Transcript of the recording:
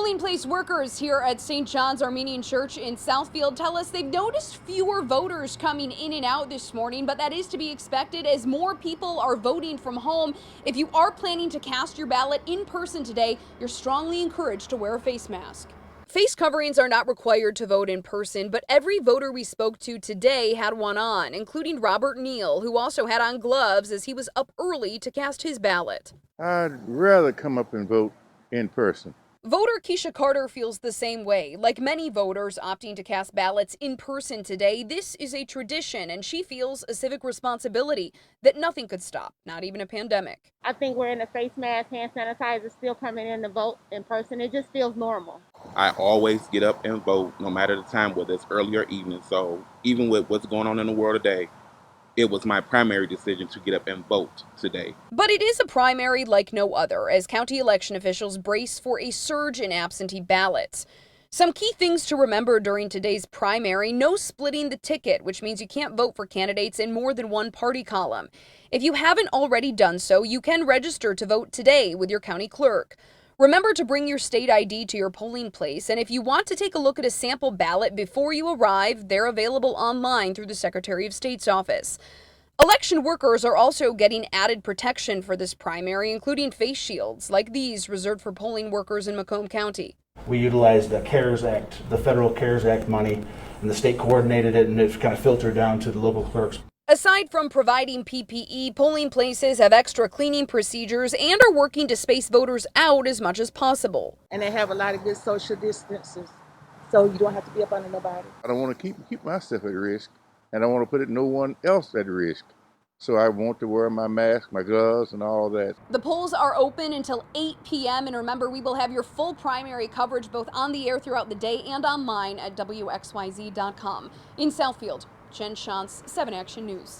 Polling place workers here at St. John's Armenian Church in Southfield tell us they've noticed fewer voters coming in and out this morning, but that is to be expected as more people are voting from home. If you are planning to cast your ballot in person today, you're strongly encouraged to wear a face mask. Face coverings are not required to vote in person, but every voter we spoke to today had one on, including Robert Neal, who also had on gloves as he was up early to cast his ballot. I'd rather come up and vote in person. Voter Keisha Carter feels the same way. Like many voters opting to cast ballots in person today, this is a tradition, and she feels a civic responsibility that nothing could stop, not even a pandemic. I think wearing a face mask, hand sanitizer, still coming in to vote in person, it just feels normal. I always get up and vote, no matter the time, whether it's early or evening. So even with what's going on in the world today, it was my primary decision to get up and vote today. But it is a primary like no other, as county election officials brace for a surge in absentee ballots. Some key things to remember during today's primary: no splitting the ticket, which means you can't vote for candidates in more than one party column. If you haven't already done so, you can register to vote today with your county clerk. Remember to bring your state ID to your polling place, and if you want to take a look at a sample ballot before you arrive, they're available online through the Secretary of State's office. Election workers are also getting added protection for this primary, including face shields like these reserved for polling workers in Macomb County. We utilized the CARES Act, the federal CARES Act money, and the state coordinated it, and it's kind of filtered down to the local clerks. Aside from providing PPE, polling places have extra cleaning procedures and are working to space voters out as much as possible. And they have a lot of good social distances, so you don't have to be up under nobody. I don't want to keep myself at risk, and I want to put no one else at risk. So I want to wear my mask, my gloves, and all that. The polls are open until 8 p.m. And remember, we will have your full primary coverage both on the air throughout the day and online at WXYZ.com. In Southfield, Jen Shantz, 7 Action News.